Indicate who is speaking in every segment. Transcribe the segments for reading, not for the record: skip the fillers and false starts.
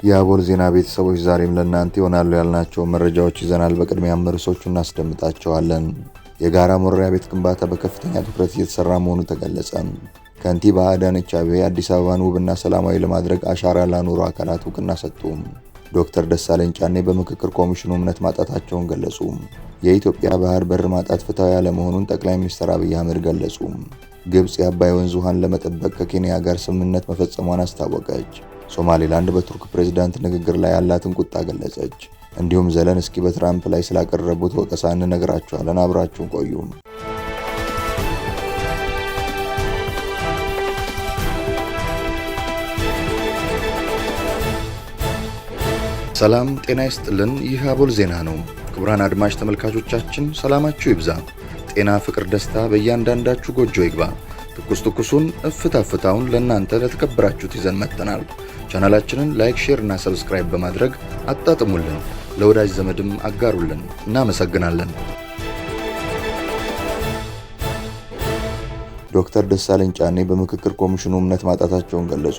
Speaker 1: የአቦል ዜና ቤተሰቦች ዛሬም ለእናንተ ይሆናሉ ያልናቸው መረጃዎች ይዘናል። በቅድሚያ ርዕሶቹን እናስደምጣቸዋለን። የጋራ መኖሪያ ቤት ግንባታ በከፍተኛ ትኩረት እየተሰራ መሆኑ ተገለጸ። ከንቲባ አዳነች አቤቤ አዲስ አበባን ውብና ሰላማዊ ለማድረግ አሻራ ላኖሩ አካላት እውቅና ሰጡ። ዶክተር ደሳለኝ ጫኔ በምክክር ኮሚሽኑ እምነት ማጣታቸውን ገለጹ። የኢትዮጵያ ባህር በር ማጣት ፍትሐዊ ያለመሆኑን ጠቅላይ ሚኒስትር አብይ አህመድ ገለጹ። ግብጽ የአባይ ወንዝ ውሃን ለመጠበቅ ከኬንያ ጋር ስምምነት መፈጸሟን አስታወቀች። ሶማሌላንድ በቱርክ ፕሬዝዳንት ንግግር ላይ ያላትን ቁጣ ገለጸች። እንዲሁም ዘለንስኪ በትራምፕ ላይ ስላቀረቡት ወቀሳ እንነግራችኋለን። አብራችሁን ቆዩ። ሰላም ጤና ይስጥልን። ይህ አቦል ዜና ነው። ክቡራን አድማጭ ተመልካቾቻችን ሰላማችሁ ይብዛ፣ ጤና፣ ፍቅር፣ ደስታ በእያንዳንዳችሁ ጎጆ ይግባ። ትኩሱን እፍታ ፍታውን ለእናንተ ለተከበራችሁት ይዘን መጥተናል። ቻናላችንን ላይክ፣ ሼር እና ሰብስክራይብ በማድረግ አጣጥሙልን፣ ለወዳጅ ዘመድም አጋሩልን። እናመሰግናለን። ዶክተር ደሳለኝ ጫኔ በምክክር ኮሚሽኑ እምነት ማጣታቸውን ገለጹ።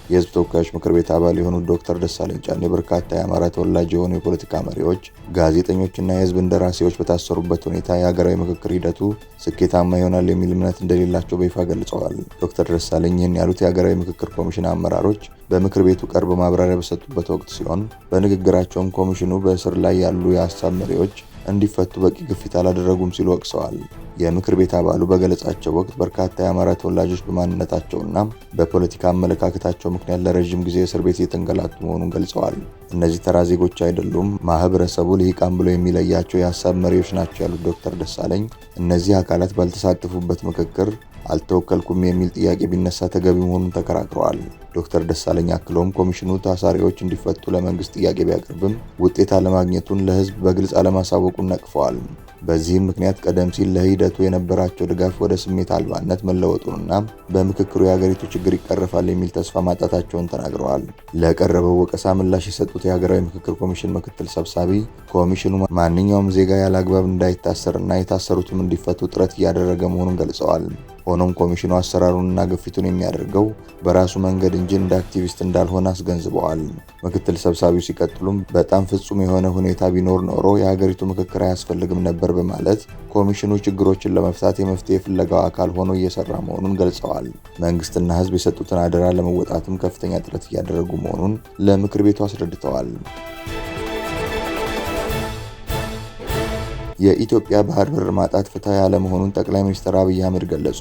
Speaker 1: የህዝብ ተወካዮች ምክር ቤት አባል የሆኑት ዶክተር ደሳለኝ ጫኔ በርካታ የአማራ ተወላጅ የሆኑ የፖለቲካ መሪዎች፣ ጋዜጠኞችና የህዝብ እንደራሴዎች በታሰሩበት ሁኔታ የሀገራዊ ምክክር ሂደቱ ስኬታማ ይሆናል የሚል እምነት እንደሌላቸው በይፋ ገልጸዋል። ዶክተር ደሳለኝ ይህን ያሉት የሀገራዊ ምክክር ኮሚሽን አመራሮች በምክር ቤቱ ቀርቦ ማብራሪያ በሰጡበት ወቅት ሲሆን በንግግራቸውም ኮሚሽኑ በእስር ላይ ያሉ የሀሳብ መሪዎች እንዲፈቱ በቂ ግፊት አላደረጉም ሲሉ ወቅሰዋል። የምክር ቤት አባሉ በገለጻቸው ወቅት በርካታ የአማራ ተወላጆች በማንነታቸውና በፖለቲካ አመለካከታቸው ምክንያት ለረጅም ጊዜ እስር ቤት የተንገላቱ መሆኑን ገልጸዋል። እነዚህ ተራ ዜጎች አይደሉም፣ ማህበረሰቡ ልሂቃን ብሎ የሚለያቸው የሀሳብ መሪዎች ናቸው ያሉት ዶክተር ደሳለኝ እነዚህ አካላት ባልተሳተፉበት ምክክር አልተወከልኩም የሚል ጥያቄ ቢነሳ ተገቢ መሆኑን ተከራክረዋል። ዶክተር ደሳለኝ አክለውም ኮሚሽኑ ታሳሪዎች እንዲፈቱ ለመንግስት ጥያቄ ቢያቀርብም ውጤት አለማግኘቱን ለህዝብ በግልጽ አለማሳወቁን ነቅፈዋል። በዚህም ምክንያት ቀደም ሲል ለሂደቱ የነበራቸው ድጋፍ ወደ ስሜት አልባነት መለወጡንና በምክክሩ የሀገሪቱ ችግር ይቀርፋል የሚል ተስፋ ማጣታቸውን ተናግረዋል። ለቀረበው ወቀሳ ምላሽ የሰጡት የሀገራዊ ምክክር ኮሚሽን ምክትል ሰብሳቢ ኮሚሽኑ ማንኛውም ዜጋ ያለአግባብ እንዳይታሰርና የታሰሩትም እንዲፈቱ ጥረት እያደረገ መሆኑን ገልጸዋል። ሆኖም ኮሚሽኑ አሰራሩንና ግፊቱን የሚያደርገው በራሱ መንገድ እንጂ እንደ አክቲቪስት እንዳልሆነ አስገንዝበዋል። ምክትል ሰብሳቢው ሲቀጥሉም በጣም ፍጹም የሆነ ሁኔታ ቢኖር ኖሮ የሀገሪቱ ምክክር አያስፈልግም ነበር በማለት ኮሚሽኑ ችግሮችን ለመፍታት የመፍትሄ ፍለጋው አካል ሆኖ እየሰራ መሆኑን ገልጸዋል። መንግስትና ህዝብ የሰጡትን አደራ ለመወጣትም ከፍተኛ ጥረት እያደረጉ መሆኑን ለምክር ቤቱ አስረድተዋል። የኢትዮጵያ ባህር በር ማጣት ፍትሐዊ ያለመሆኑን ጠቅላይ ሚኒስትር አብይ አህመድ ገለጹ።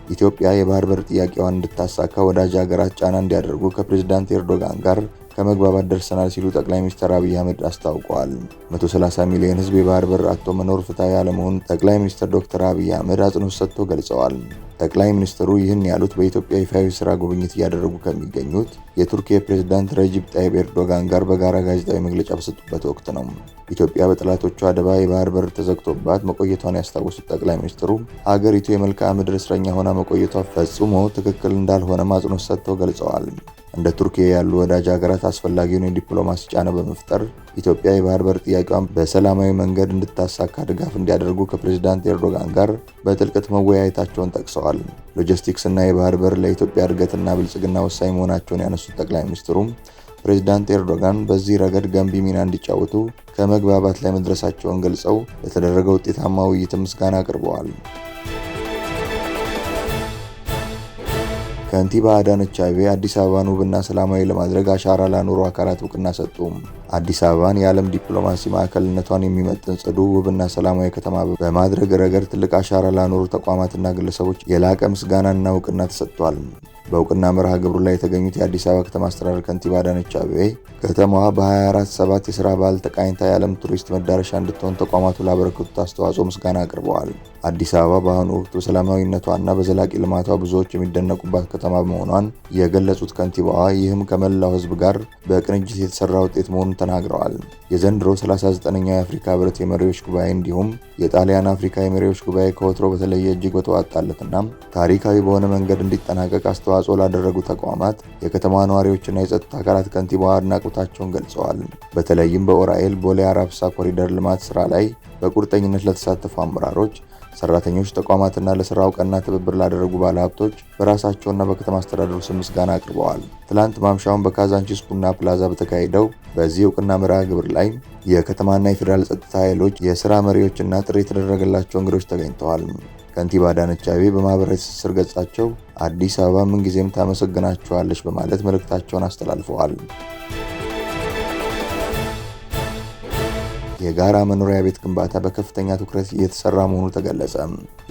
Speaker 1: ኢትዮጵያ የባህር በር ጥያቄዋን እንድታሳካ ወዳጅ ሀገራት ጫና እንዲያደርጉ ከፕሬዝዳንት ኤርዶጋን ጋር ከመግባባት ደርሰናል ሲሉ ጠቅላይ ሚኒስትር አብይ አህመድ አስታውቀዋል። 130 ሚሊዮን ህዝብ የባህር በር አጥቶ መኖር ፍትሐዊ ያለመሆኑን ጠቅላይ ሚኒስትር ዶክተር አብይ አህመድ አጽንኦት ሰጥተው ገልጸዋል። ጠቅላይ ሚኒስትሩ ይህን ያሉት በኢትዮጵያ ይፋዊ ስራ ጉብኝት እያደረጉ ከሚገኙት የቱርክ ፕሬዝዳንት ረጂብ ጣይብ ኤርዶጋን ጋር በጋራ ጋዜጣዊ መግለጫ በሰጡበት ወቅት ነው። ኢትዮጵያ በጠላቶቿ አደባ የባህር በር ተዘግቶባት መቆየቷን ያስታወሱት ጠቅላይ ሚኒስትሩ ሀገሪቱ የመልክዓ ምድር እስረኛ ሆና መቆየቷ ፈጽሞ ትክክል እንዳልሆነ አጽንኦት ሰጥተው ገልጸዋል። እንደ ቱርክ ያሉ ወዳጅ ሀገራት አስፈላጊውን የዲፕሎማሲ ጫና በመፍጠር ኢትዮጵያ የባህር በር ጥያቄዋን በሰላማዊ መንገድ እንድታሳካ ድጋፍ እንዲያደርጉ ከፕሬዝዳንት ኤርዶጋን ጋር በጥልቀት መወያየታቸውን ጠቅሰዋል። ሎጂስቲክስ እና የባህር በር ለኢትዮጵያ እድገትና ብልጽግና ወሳኝ መሆናቸውን ያነሱት ጠቅላይ ሚኒስትሩም ፕሬዝዳንት ኤርዶጋን በዚህ ረገድ ገንቢ ሚና እንዲጫወቱ ከመግባባት ላይ መድረሳቸውን ገልጸው ለተደረገው ውጤታማ ውይይት ምስጋና አቅርበዋል። ከንቲባ አዳነች አቤቤ አዲስ አበባን ውብና ሰላማዊ ለማድረግ አሻራ ላኖሩ አካላት እውቅና ሰጡ። አዲስ አበባን የዓለም ዲፕሎማሲ ማዕከልነቷን የሚመጥን ጽዱ፣ ውብና ሰላማዊ ከተማ በማድረግ ረገድ ትልቅ አሻራ ላኖሩ ተቋማትና ግለሰቦች የላቀ ምስጋናና እውቅና ተሰጥቷል። በእውቅና መርሃ ግብሩ ላይ የተገኙት የአዲስ አበባ ከተማ አስተዳደር ከንቲባ አዳነች አቤቤ ከተማዋ በ24/7 የሥራ ባህል ተቃኝታ የዓለም ቱሪስት መዳረሻ እንድትሆን ተቋማቱ ላበረከቱት አስተዋጽኦ ምስጋና አቅርበዋል። አዲስ አበባ በአሁኑ ወቅት በሰላማዊነቷና በዘላቂ ልማቷ ብዙዎች የሚደነቁባት ከተማ መሆኗን የገለጹት ከንቲባዋ ይህም ከመላው ሕዝብ ጋር በቅንጅት የተሰራ ውጤት መሆኑን ተናግረዋል። የዘንድሮ 39ኛው የአፍሪካ ህብረት የመሪዎች ጉባኤ እንዲሁም የጣሊያን አፍሪካ የመሪዎች ጉባኤ ከወትሮ በተለየ እጅግ በተዋጣለትና ታሪካዊ በሆነ መንገድ እንዲጠናቀቅ አስተዋጽኦ ላደረጉ ተቋማት፣ የከተማ ነዋሪዎችና የጸጥታ አካላት ከንቲባዋ አድናቆታቸውን ገልጸዋል። በተለይም በኦራኤል ቦሌ አራብሳ ኮሪደር ልማት ስራ ላይ በቁርጠኝነት ለተሳተፉ አመራሮች፣ ሰራተኞች፣ ተቋማትና ለስራው ቀና ትብብር ላደረጉ ባለሀብቶች በራሳቸውና በከተማ አስተዳደሩ ስም ምስጋና አቅርበዋል። ትላንት ማምሻውን በካዛንቺስ ቡና ፕላዛ በተካሄደው በዚህ እውቅና መርሃ ግብር ላይ የከተማና የፌዴራል ጸጥታ ኃይሎች የስራ መሪዎችና ጥሪ የተደረገላቸው እንግዶች ተገኝተዋል። ከንቲባ አዳነች አቤቤ በማህበራዊ ትስስር ገጻቸው አዲስ አበባ ምንጊዜም ታመሰግናችኋለች በማለት መልእክታቸውን አስተላልፈዋል። የጋራ መኖሪያ ቤት ግንባታ በከፍተኛ ትኩረት እየተሰራ መሆኑ ተገለጸ።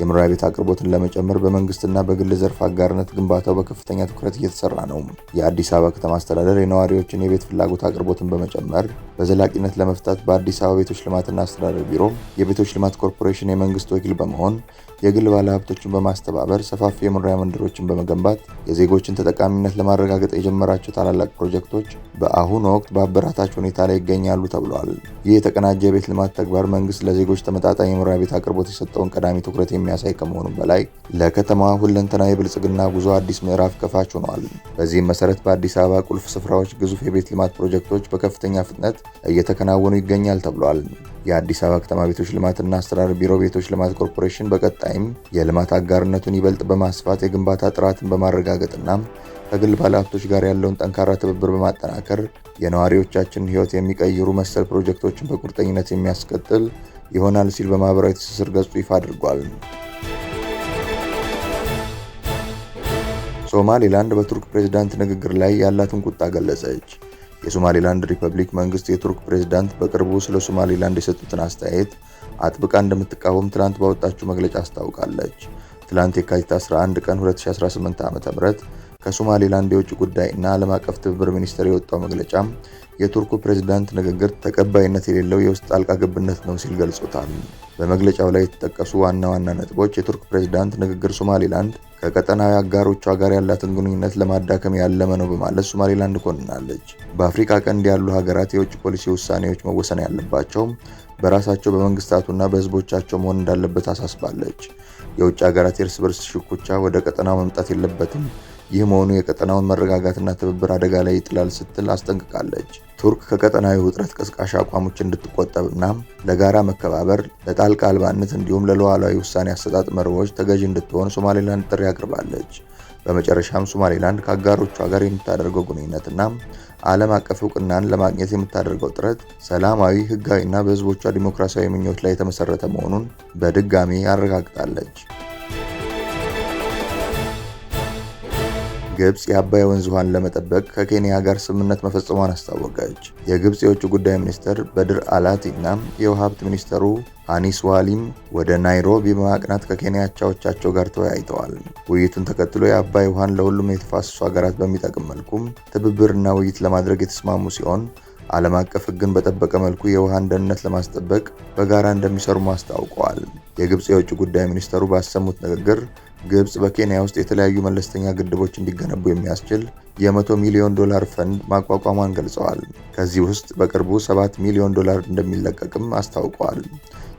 Speaker 1: የመኖሪያ ቤት አቅርቦትን ለመጨመር በመንግስትና በግል ዘርፍ አጋርነት ግንባታው በከፍተኛ ትኩረት እየተሰራ ነው። የአዲስ አበባ ከተማ አስተዳደር የነዋሪዎችን የቤት ፍላጎት አቅርቦትን በመጨመር በዘላቂነት ለመፍታት በአዲስ አበባ ቤቶች ልማትና አስተዳደር ቢሮ፣ የቤቶች ልማት ኮርፖሬሽን የመንግስት ወኪል በመሆን የግል ባለሀብቶችን በማስተባበር ሰፋፊ የመኖሪያ መንደሮችን በመገንባት የዜጎችን ተጠቃሚነት ለማረጋገጥ የጀመራቸው ታላላቅ ፕሮጀክቶች በአሁኑ ወቅት በአበረታች ሁኔታ ላይ ይገኛሉ ተብሏል። ይህ የተቀናጀ የቤት ልማት ተግባር መንግስት ለዜጎች ተመጣጣኝ የመኖሪያ ቤት አቅርቦት የሰጠውን ቀዳሚ ትኩረት የሚያሳይ ከመሆኑም በላይ ለከተማዋ ሁለንተናዊ የብልጽግና ጉዞ አዲስ ምዕራፍ ከፋች ሆኗል። በዚህም መሰረት በአዲስ አበባ ቁልፍ ስፍራዎች ግዙፍ የቤት ልማት ፕሮጀክቶች በከፍተኛ ፍጥነት እየተከናወኑ ይገኛል ተብሏል። የአዲስ አበባ ከተማ ቤቶች ልማትና አስተዳደር ቢሮ ቤቶች ልማት ኮርፖሬሽን በቀጣይም የልማት አጋርነቱን ይበልጥ በማስፋት የግንባታ ጥራትን በማረጋገጥና ከግል ባለሀብቶች ጋር ያለውን ጠንካራ ትብብር በማጠናከር የነዋሪዎቻችንን ሕይወት የሚቀይሩ መሰል ፕሮጀክቶችን በቁርጠኝነት የሚያስቀጥል ይሆናል ሲል በማህበራዊ ትስስር ገጹ ይፋ አድርጓል። ሶማሌላንድ በቱርክ ፕሬዝዳንት ንግግር ላይ ያላትን ቁጣ ገለጸች። የሶማሌላንድ ሪፐብሊክ መንግስት የቱርክ ፕሬዝዳንት በቅርቡ ስለ ሶማሌላንድ የሰጡትን አስተያየት አጥብቃ እንደምትቃወም ትላንት ባወጣችው መግለጫ አስታውቃለች። ትላንት የካቲት 11 ቀን 2018 ዓ.ም ከሶማሌላንድ የውጭ ጉዳይና ዓለም አቀፍ ትብብር ሚኒስቴር የወጣው መግለጫ የቱርኩ ፕሬዝዳንት ንግግር ተቀባይነት የሌለው የውስጥ ጣልቃ ገብነት ነው ሲል ገልጾታል። በመግለጫው ላይ የተጠቀሱ ዋና ዋና ነጥቦች የቱርክ ፕሬዝዳንት ንግግር ሶማሌላንድ ከቀጠናዊ አጋሮቿ ጋር ያላትን ግንኙነት ለማዳከም ያለመ ነው በማለት ሶማሌላንድ ኮንናለች። በአፍሪካ ቀንድ ያሉ ሀገራት የውጭ ፖሊሲ ውሳኔዎች መወሰን ያለባቸው በራሳቸው በመንግስታቱና በህዝቦቻቸው መሆን እንዳለበት አሳስባለች። የውጭ ሀገራት የእርስ በርስ ሽኩቻ ወደ ቀጠናው መምጣት የለበትም፣ ይህ መሆኑ የቀጠናውን መረጋጋትና ትብብር አደጋ ላይ ይጥላል ስትል አስጠንቅቃለች። ቱርክ ከቀጠናዊ ውጥረት ቀስቃሽ አቋሞች እንድትቆጠብና ለጋራ መከባበር፣ ለጣልቃ አልባነት እንዲሁም ለሉዓላዊ ውሳኔ አሰጣጥ መርሆች ተገዥ እንድትሆን ሶማሌላንድ ጥሪ አቅርባለች። በመጨረሻም ሶማሌላንድ ከአጋሮቿ ጋር የምታደርገው ግንኙነትና ዓለም አቀፍ እውቅናን ለማግኘት የምታደርገው ጥረት ሰላማዊ፣ ህጋዊና በህዝቦቿ ዲሞክራሲያዊ ምኞች ላይ የተመሰረተ መሆኑን በድጋሚ አረጋግጣለች። ግብጽ የአባይ ወንዝ ውሃን ለመጠበቅ ከኬንያ ጋር ስምምነት መፈጸሟን አስታወቀች። የግብጽ የውጭ ጉዳይ ሚኒስትር በድር አላቲ እና የውሃ ሀብት ሚኒስትሩ አኒስ ዋሊም ወደ ናይሮቢ በማቅናት ከኬንያ አቻዎቻቸው ጋር ተወያይተዋል። ውይይቱን ተከትሎ የአባይ ውሃን ለሁሉም የተፋሰሱ ሀገራት በሚጠቅም መልኩ ትብብርና ውይይት ለማድረግ የተስማሙ ሲሆን ዓለም አቀፍ ሕግን በጠበቀ መልኩ የውሃን ደህንነት ለማስጠበቅ በጋራ እንደሚሰሩም አስታውቀዋል። የግብጽ የውጭ ጉዳይ ሚኒስትሩ ባሰሙት ንግግር ግብጽ በኬንያ ውስጥ የተለያዩ መለስተኛ ግድቦች እንዲገነቡ የሚያስችል የ$100 ሚሊዮን ፈንድ ማቋቋሟን ገልጸዋል። ከዚህ ውስጥ በቅርቡ $7 ሚሊዮን እንደሚለቀቅም አስታውቀዋል።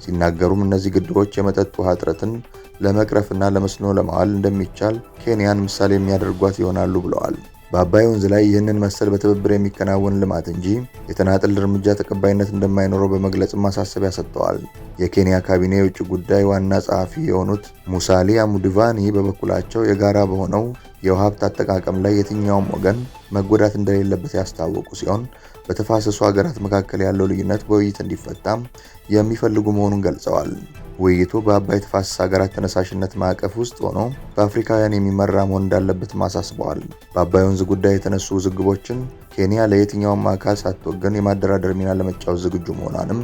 Speaker 1: ሲናገሩም እነዚህ ግድቦች የመጠጥ ውሃ እጥረትን ለመቅረፍና ለመስኖ ለማዋል እንደሚቻል ኬንያን ምሳሌ የሚያደርጓት ይሆናሉ ብለዋል። በአባይ ወንዝ ላይ ይህንን መሰል በትብብር የሚከናወን ልማት እንጂ የተናጠል እርምጃ ተቀባይነት እንደማይኖረው በመግለጽ ማሳሰቢያ ሰጥተዋል። የኬንያ ካቢኔ የውጭ ጉዳይ ዋና ጸሐፊ የሆኑት ሙሳሊያ ሙድቫኒ በበኩላቸው የጋራ በሆነው የውሃ ሀብት አጠቃቀም ላይ የትኛውም ወገን መጎዳት እንደሌለበት ያስታወቁ ሲሆን በተፋሰሱ ሀገራት መካከል ያለው ልዩነት በውይይት እንዲፈታም የሚፈልጉ መሆኑን ገልጸዋል። ውይይቱ በአባይ ተፋሰስ ሀገራት ተነሳሽነት ማዕቀፍ ውስጥ ሆኖ በአፍሪካውያን የሚመራ መሆን እንዳለበትም አሳስበዋል። በአባይ ወንዝ ጉዳይ የተነሱ ውዝግቦችን ኬንያ ለየትኛውም አካል ሳትወገን የማደራደር ሚና ለመጫወት ዝግጁ መሆኗንም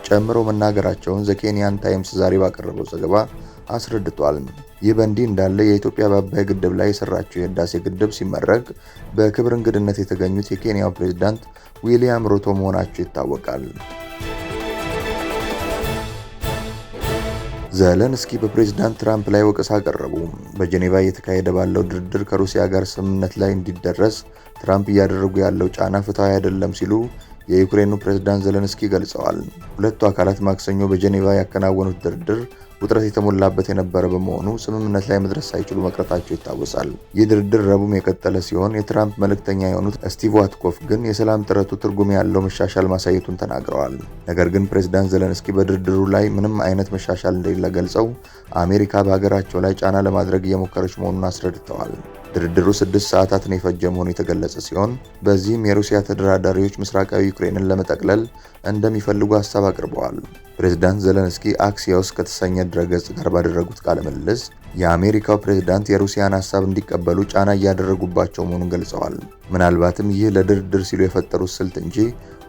Speaker 1: ጨምረው መናገራቸውን ዘ ኬንያን ታይምስ ዛሬ ባቀረበው ዘገባ አስረድቷል። ይህ በእንዲህ እንዳለ የኢትዮጵያ በአባይ ግድብ ላይ የሰራችው የህዳሴ ግድብ ሲመረቅ በክብር እንግድነት የተገኙት የኬንያው ፕሬዝዳንት ዊሊያም ሩቶ መሆናቸው ይታወቃል። ዘለንስኪ በፕሬዝዳንት ትራምፕ ላይ ወቀሳ አቀረቡ። በጄኔቫ እየተካሄደ ባለው ድርድር ከሩሲያ ጋር ስምምነት ላይ እንዲደረስ ትራምፕ እያደረጉ ያለው ጫና ፍትሐዊ አይደለም ሲሉ የዩክሬኑ ፕሬዝዳንት ዘለንስኪ ገልጸዋል። ሁለቱ አካላት ማክሰኞ በጄኔቫ ያከናወኑት ድርድር ውጥረት የተሞላበት የነበረ በመሆኑ ስምምነት ላይ መድረስ ሳይችሉ መቅረታቸው ይታወሳል። ይህ ድርድር ረቡዕም የቀጠለ ሲሆን የትራምፕ መልእክተኛ የሆኑት ስቲቭ ዋትኮፍ ግን የሰላም ጥረቱ ትርጉም ያለው መሻሻል ማሳየቱን ተናግረዋል። ነገር ግን ፕሬዝዳንት ዘለንስኪ በድርድሩ ላይ ምንም አይነት መሻሻል እንደሌለ ገልጸው አሜሪካ በሀገራቸው ላይ ጫና ለማድረግ እየሞከረች መሆኑን አስረድተዋል። ድርድሩ 6 ሰዓታትን የፈጀ መሆኑ የተገለጸ ሲሆን በዚህም የሩሲያ ተደራዳሪዎች ምስራቃዊ ዩክሬንን ለመጠቅለል እንደሚፈልጉ ሀሳብ አቅርበዋል። ፕሬዝዳንት ዘለንስኪ አክሲዮስ ከተሰኘ ድረገጽ ጋር ባደረጉት ቃለ ምልልስ የአሜሪካው ፕሬዝዳንት የሩሲያን ሀሳብ እንዲቀበሉ ጫና እያደረጉባቸው መሆኑን ገልጸዋል። ምናልባትም ይህ ለድርድር ሲሉ የፈጠሩት ስልት እንጂ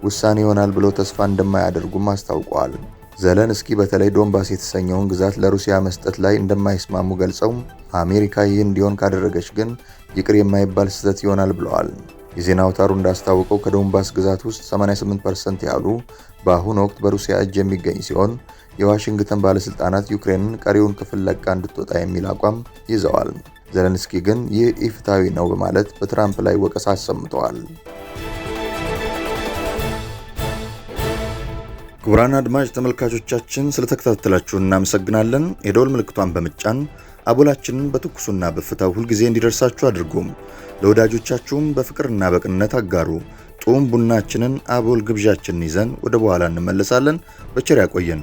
Speaker 1: ውሳኔ ይሆናል ብለው ተስፋ እንደማያደርጉም አስታውቀዋል። ዘለንስኪ በተለይ ዶንባስ የተሰኘውን ግዛት ለሩሲያ መስጠት ላይ እንደማይስማሙ ገልጸው አሜሪካ ይህ እንዲሆን ካደረገች ግን ይቅር የማይባል ስህተት ይሆናል ብለዋል። የዜና አውታሩ እንዳስታወቀው ከዶንባስ ግዛት ውስጥ 88% ያህሉ በአሁኑ ወቅት በሩሲያ እጅ የሚገኝ ሲሆን የዋሽንግተን ባለስልጣናት ዩክሬንን ቀሪውን ክፍል ለቃ እንድትወጣ የሚል አቋም ይዘዋል። ዘለንስኪ ግን ይህ ኢፍትሐዊ ነው በማለት በትራምፕ ላይ ወቀሳ አሰምተዋል። ክቡራን አድማጭ ተመልካቾቻችን ስለተከታተላችሁ እናመሰግናለን። የደወል ምልክቷን በመጫን አቦላችንን በትኩሱና በፍታው ሁልጊዜ እንዲደርሳችሁ አድርጉም። ለወዳጆቻችሁም በፍቅርና በቅንነት አጋሩ። ጡም ቡናችንን አቦል ግብዣችንን ይዘን ወደ በኋላ እንመለሳለን። በቸር ያቆየን።